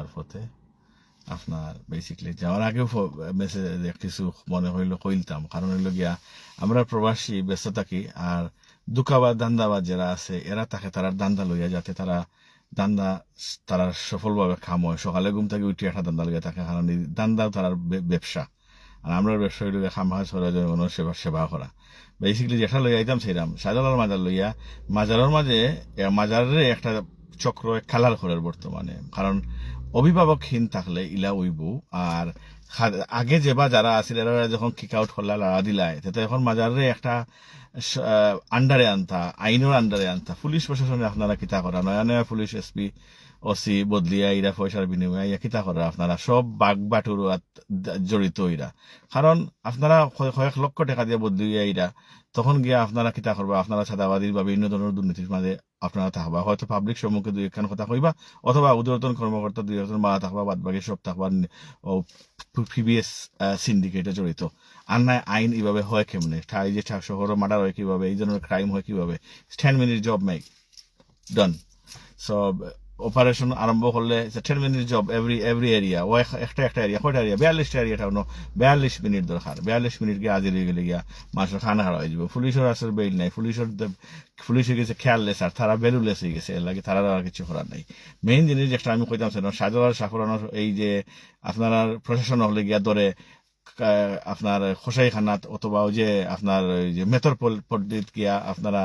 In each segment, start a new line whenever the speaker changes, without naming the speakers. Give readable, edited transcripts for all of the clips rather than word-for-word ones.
যাওয়ার পথে আপনার বেসিকলি যাওয়ার আগেও মেসেজ কিছু মনে হইলো কইলতাম, কারণ হইল গিয়া আমরা প্রবাসী ব্যস্ত থাকি, আর দুকাবাদ দান্দাবাদ যারা আছে এরা তাকে তারা দান্দা লইয়া, যাতে তারা দান্দা তারা সফলভাবে কাম হয়। সকালে ঘুম থেকে উঠে একটা দান্দা লইয়া থাকে, কারণ এই দান্দাও তার ব্যবসা। আর আমরা ব্যবসা হইল খামাজ সেবা সেবা করা। বেসিকলি যেটা লইয়া আইতাম সেইরাম সাজালার মাজার লইয়া, মাজারের মাঝে মাজারে একটা চক্র খেলার করে বর্তমানে, কারণ অভিভাবকহীন থাকলে ইলা উইব। আর আগে যেবা যারা আছিল এরা যখন কিক আউট করলা লড়া দিলাই, তাতে এখন মাজারে একটা আন্ডারে আনতা, আইনের আন্ডারে আনতা। পুলিশ প্রশাসনে আপনারা কিতা করা, নয়া নয়া পুলিশ এসপি ওসি বদলিয়া ইরা পয়সার বিনিময়ে ইয়া কিতা করা, আপনারা সব বাগ বাটুরাত জড়িত ইরা। কারণ আপনারা কয়েক লক্ষ টাকা দিয়ে বদলিয়া ইরা, তখন গিয়া আপনারা কিতা করবা, আপনারা ছাদাবাদীর বা বিভিন্ন ধরনের দুর্নীতির মাঝে আপনারা থাকবা। হয়তো পাবলিক সম্মুখে দুই একখান কথা কইবা, অথবা উদ্বোধন কর্মকর্তা দুই একজন মারা থাকবা, বাদ বাকি সব থাকবা প্রিভিয়াস সিন্ডিকেটে জড়িত। আর নাই আইন এইভাবে হয় কেমনে, ঠাই যে শহর মার্ডার হয় কিভাবে, এই ধরনের ক্রাইম হয় কিভাবে। 10 মিনিট জব মেক ডান। সো অপারেশন আরম্ভ করলে 10 মিনিট জব এভরি এরিয়া। ও একটা এরিয়া, কয়টা এরিয়া, 42টা এরিয়া টাউন, 42 মিনিট দরকার। 42 মিনিট গিয়ে হাজির হয়ে গেলে গিয়া মানুষের খানা হারা হয়ে যাবে। পুলিশের আসলে বেইল নাই, পুলিশের গেছে খেয়াললেস, আর তারা বেলুলেস হয়ে গেছে, এর লাগে তারা আর কিছু করার নাই। মেইন জিনিস যেটা আমি কইতাম সেটা সাজার সাফরানোর এই যে আপনার প্রশাসন হলে গিয়া ধরে আপনার খোসাইখানাত, অথবা ওই যে আপনার ওই যে মেথর পদ্ধতি গিয়া আপনারা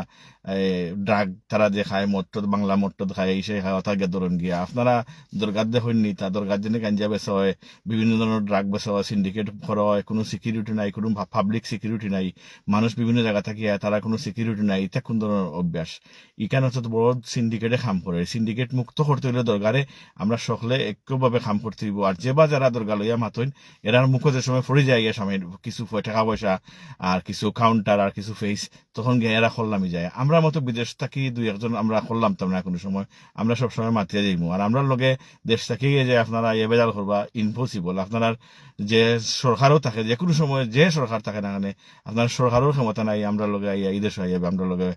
ড্রাগ তারা যে খায়, মট্টদ বাংলা মট্টদ খায়, এই সেই খায়, অথা গিয়া ধরুন গিয়া আপনারা দরগার দেখুন নি, তা দরগার জন্য গাঞ্জা বেচা হয়, বিভিন্ন ধরনের ড্রাগ বেচা হয়, সিন্ডিকেট করা হয়, কোনো সিকিউরিটি নাই, কোনো পাবলিক সিকিউরিটি নাই, মানুষ বিভিন্ন জায়গা থেকে তারা কোনো সিকিউরিটি নাই, এটা কোন ধরনের অভ্যাস। এখানে হচ্ছে বড় সিন্ডিকেটে কাম করে। সিন্ডিকেট মুক্ত করতে হইলে দরকারে আমরা সকলে একভাবে কাম করতে দিব। আর যে বা যারা দরগা লইয়া মাতইন, এরার মুখ যে সময় পড়ে যায় সামনে কিছু টাকা পয়সা আর কিছু কাউন্টার আর কিছু ফেস, তখন গিয়ে এরা খোল্লামি যায়। আমরা মতো বিদেশ থাকি দুই একজন আমরা খোল্লাম তো না কোনো সময়, আমরা সব সময় মাতিয়ে যাইমু। আর আমরা লগে দেশ থাকি যে আপনারা ইয়ে বেজাল করবা ইম্পসিবল। আপনার যে সরকারও থাকে, যে কোনো সময় যে সরকার থাকে না, মানে আপনার সরকারের ক্ষমতা নাই আমরা লগে আইয়া এই দেশে আইয়া আমরা লগে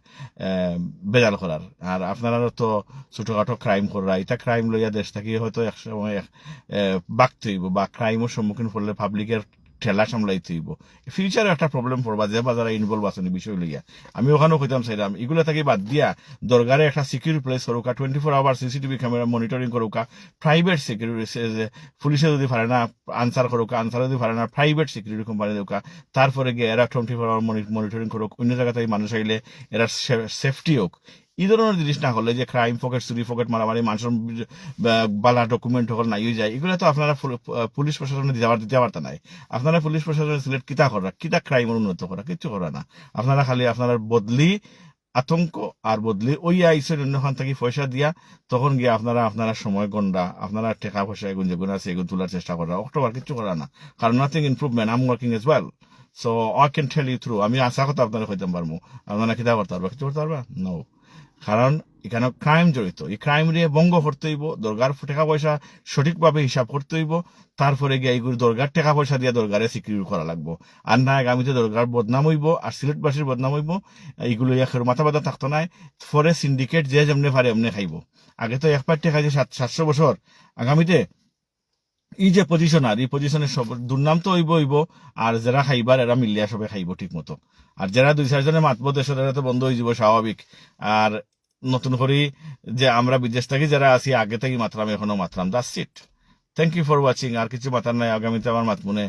বেজাল করার। আর আপনারা তো ছোটখাটো ক্রাইম করা, এটা ক্রাইম লইয়া দেশ থাকি হয়তো এক সময় বাগতে হইব, বা ক্রাইমের সম্মুখীন করলে পাবলিকের ঠেলা সামলাইতে হইব। ফিউচারে একটা প্রবলেম পড়বা যে বা যারা ইনভলভ আছেন বিষয় লইয়া। আমি ওখানেও কইতাম চাইলাম এগুলো থাকি বাদ দিয়া দরকারে একটা সিকিউর প্লেস করুকা, 24 আওয়ার সিসিটিভি ক্যামেরা মনিটরিং করুকা, প্রাইভেট সিকিউরিটি, পুলিশে যদি পারে না আনসার করুকা, আনসার যদি পারে না প্রাইভেট সিকিউরিটি কোম্পানি দেউকা, তারপরে গিয়ে এরা 24 আওয়ার মনিটরিং করুক, অন্য জায়গাতে মানুষ আইলে এরা সেফটি হোক। এই ধরনের জিনিস না হলে যে ক্রাইম পকেট, চুরি পকেট মারামারি, মানুষের বালা ডকুমেন্ট হল নাই যায়, এগুলো তো আপনারা পুলিশ প্রশাসনে দিতে পারতেন নাই। আপনারা পুলিশ প্রশাসনের সিলেক্ট কিতা করা, কিতা ক্রাইমের উন্নত করা, কিচ্ছু করা না। আপনারা খালি আপনার বদলি আতঙ্ক আর বদলি ওই আইসের অন্যখান থেকে পয়সা দিয়া, তখন গিয়ে আপনারা সময় গন্ডা, আপনারা টাকা পয়সা এগুন যেগুলো আছে এগুলো তোলার চেষ্টা করা, অক্টোবর কিচ্ছু করা না। কারণ nothing improvement, I am working as well. So I can tell you through, আমি আশা কথা আপনারা কইতাম পারবো, আপনারা কিতা করতে পারবা, কিছু করতে পারবা নো। কারণ এখানে ক্রাইম জড়িত, এই ক্রাইম নিয়ে বঙ্গ করতে হইব, দরগার টাকা পয়সা সঠিকভাবে হিসাব করতে হইব, তারপরে গিয়ে এইগুলো দরগার টাকা পয়সা দিয়ে দরগারে সিকিউর করা লাগবো। আর না আগামীতে দরগার বদনাম হইব, আর সিলেটবাসীর বদনাম হইব, এইগুলো একের মাথা ব্যথা থাকতো নাই। ফরে সিন্ডিকেট যে যেমনি পারে এমনি খাইব। আগে তো এক পার্টি খাইছে 700 বছর, আগামীতে এই যে পজিশনার, এই পজিশনের সব দুর্নাম তো হইব, আর যারা খাইবার এরা মিলিয়া সবে খাইব ঠিক মতো। আর যারা 2-4 জনে মাতব দেশের এরা তো বন্ধ হয়ে যাব স্বাভাবিক। আর নতুন করে যে আমরা বিদেশ থেকে যারা আছি আগে থেকে মাত্রাম, এখনো মাত্রাম। That's it. Thank you for watching. আর কিছু মাতার নাই। আগামীতে আমার মাতমনে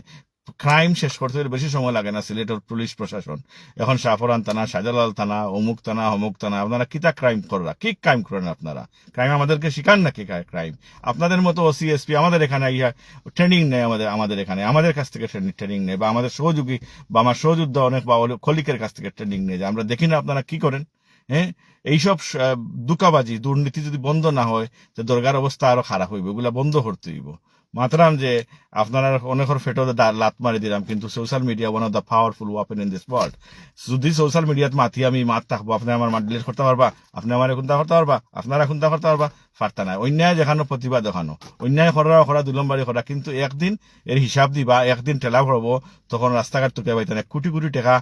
ক্রাইম শেষ করতে হলে বেশি সময় লাগে না। সিলেটের পুলিশ প্রশাসন এখন শাহপুরান থানা, শাহজালাল থানা, অমুক থানা, অমুক থানা, আপনারা কিতা ক্রাইম করা, কি ক্রাইম করেন আপনারা? ক্রাইম আমাদেরকে শিখান নাকি ক্রাইম? আপনাদের মতো ওসিএসপি আমাদের এখানে ইয়া ট্রেনিং নেই, আমাদের এখানে আমাদের কাছ থেকে ট্রেনিং নেই, বা আমাদের সহযোগী বা আমার সহযোদ্ধা অনেক বা কলিকের কাছ থেকে ট্রেনিং নেই, যে আমরা দেখি না আপনারা কি করেন। হ্যাঁ, এইসব দুকাবাজি দুর্নীতি যদি বন্ধ না হয়, তো দরগার অবস্থা আরো খারাপ হইবে। এগুলা বন্ধ করতে হইব। মাত্রাম যে আপনারা অনেকের ফেটো লাত মারি দিলাম, কিন্তু social media one of the powerful weapon in this world. যদি সোশ্যাল মিডিয়াত মাতি আমি মাত থাকবো, আপনি আমার মাত ডিলিট করতে পারবা? আপনি আমার কোনটা করতে পারবা? আপনারা কোনটা করতে পারবা? পারতা না। অন্যায় দেখানো, প্রতিবাদ দেখানো, অন্যায় করা দুলম্বারি করা, কিন্তু একদিন এর হিসাব দিবা, একদিন ঠেলা ভরবো, তখন রাস্তাঘাট তুকে পাইতে না। কোটি কোটি টাকা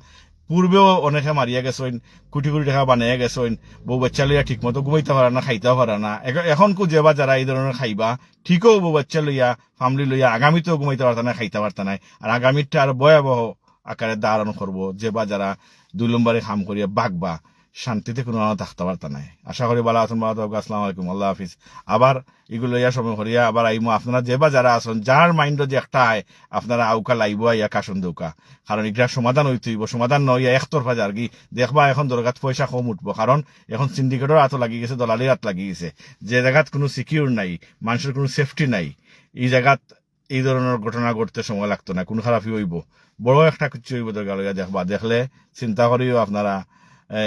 পূর্বেও অনেকে মারিয়া গেছেন, কোটি কোটি টাকা বানিয়ে গেছেন, বউ বাচ্চা লইয়া ঠিক মতো ঘুমাইতে পারে না, খাইতেও পারে না। এখন যেবা যারা এই ধরনের খাইবা, ঠিকও বউ বাচ্চা লইয়া ফ্যামিলি লইয়া আগামীতেও ঘুমাইতে পারত না, খাইতে পারত না। আর আগামীটা আর ভয়াবহ আকারে ধারণ করবো, যেবা যারা 2 নম্বরে খাম করিয়া বাগবা, শান্তিতে কোনো থাকতে পারত নাই। আশা করি ভালো আছেন। আসসালামু আলাইকুম, আল্লাহ হাফিজ। আবার এগুলো ইয়া সময় করিয়া আবার আইমো। আপনারা যেবা যারা আছেন, যার মাইন্ড যে একটা আয়, আপনারা আউকা লাইব ইয়া কাশন দৌকা, কারণ এটা সমাধান হইতে হইব। সমাধান নয় একতরফা যার কি দেখবা এখন দরকার পয়সা কম উঠবো, কারণ এখন সিন্ডিকেটের হাতও লাগি গেছে, দলালির হাত লাগি গেছে। যে জায়গাত কোনো সিকিউর নাই, মানুষের কোনো সেফটি নাই, এই জায়গাত এই ধরনের ঘটনা ঘটতে সময় লাগতো না, কোন খারাপই হইব, বড় একটা কিছু হইব দরকার লইয়া দেখবা। দেখলে চিন্তা করিও আপনারা।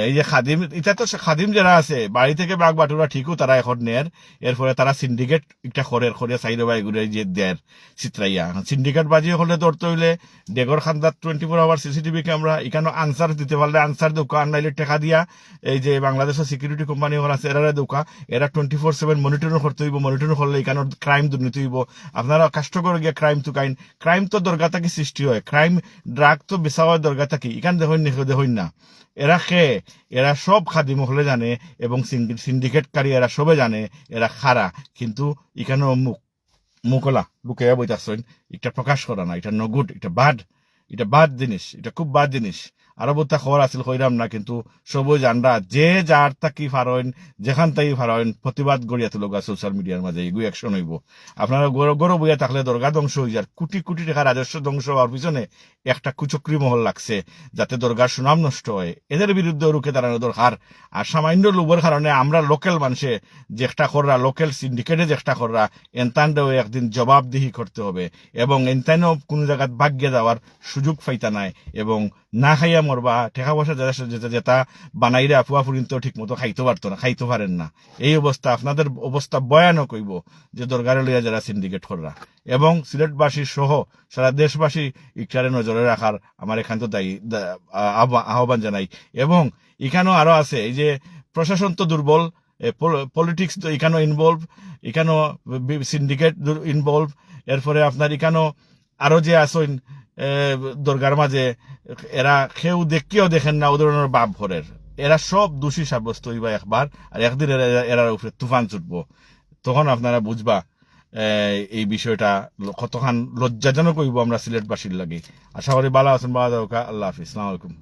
এই যে খাদিম, এটা তো খাদিম যারা আছে বাড়ি থেকে বাঘ বাটুরা ঠিকও তারা এখন নের, এরপরে তারা সিন্ডিকেট একটা করে সাইডে বাই ঘুরে যে দেয় চিত্রাইয়া। সিন্ডিকেট বাজিয়ে হলে ধরতে হইলে ডেগর খান্দার 24 আওয়ার সিসিটিভি ক্যামেরা, এখানে আনসার দিতে পারলে আনসার দোকা, নাইলে টাকা দিয়া এই যে বাংলাদেশের সিকিউরিটি কোম্পানি আছে এরা দোকা, এরা 24/7 মনিটরিং করতে হইব। মনিটরিং করলে এখানে ক্রাইম দুর্নীতি হইব। আপনারা কষ্ট করে গিয়ে ক্রাইম তো ক্রাইম তো দরকার থাকি সৃষ্টি হয়, ক্রাইম ড্রাগ তো বেচা হয় দরকার থাকি, এখানে দেখুন না এরা এরা সব খাদিম হলে জানে, এবং সিন্ডিকেটকারী এরা সবে জানে এরা খারা, কিন্তু এখানে মুকলা লুকাইয়া বইতাছেন, এটা প্রকাশ করা না, এটা নগুড, এটা বাদ জিনিস, এটা খুব বাদ জিনিস। আরো বোধ খবর আছিল কইরাম না, কিন্তু সবই জানরা যে যার তাকি ফারইন, যেখান তাই ফারইন প্রতিবাদ গড়িয়া তুলগা সোশ্যাল মিডিয়ার মাঝে, এগুলো অ্যাকশন হইব। আপনারা গরো বইয়া থাকলে দরগা ধ্বংস হয়ে যার, কোটি কোটি টাকা রাজস্ব ধ্বংস হওয়ার পিছনে একটা কুচক্রি মহল লাগছে, যাতে দরগার সুনাম নষ্ট হয়। এদের বিরুদ্ধে রুখে দাঁড়ানো দরকার। আর সামান্য লোভের কারণে আমরা লোকাল মানুষে যেটা কররা, লোকাল সিন্ডিকেটে যেটা কররা, এনতানটাও একদিন জবাবদিহি করতে হবে, এবং এনতানও কোনো জায়গায় ভাগ্যে যাওয়ার সুযোগ পাইতা নাই, এবং না খাইয়া মরবা, ঠেকা পয়সা যেটা বানাইরা ফুয়া ফুরিন্ত ঠিক মতো খাইতে পারেন না। এই অবস্থা, আপনাদের অবস্থা ভয়ানক হইব যে দরগারে লইয়া যারা সিন্ডিকেট কররা। এবং সিলেটবাসী সহ সারা দেশবাসী ইকটারে নজরে রাখার আমার এখান তো আহ্বান জানাই। এবং এখানেও আরো আছে, এই যে প্রশাসন তো দুর্বল, পলিটিক্স তো এখানেও ইনভলভ, এখানেও সিন্ডিকেট ইনভলভ। এরপরে আপনার এখানেও আরো যে আসেন দরগার মাঝে, এরা কেউ কেউ দেখেন না, ও ধরনের বাপ ভরের, এরা সব দোষী সাব্যস্ত হইবা একবার, আর একদিন এরার উপরে তুফান ছুটবো। তখন আপনারা বুঝবা এই বিষয়টা কতখান লজ্জাজনক হইব আমরা সিলেটবাসীর লাগে। আশা করি ভালো আছেন, আল্লাহ হাফিজ, আসসালামু আলাইকুম।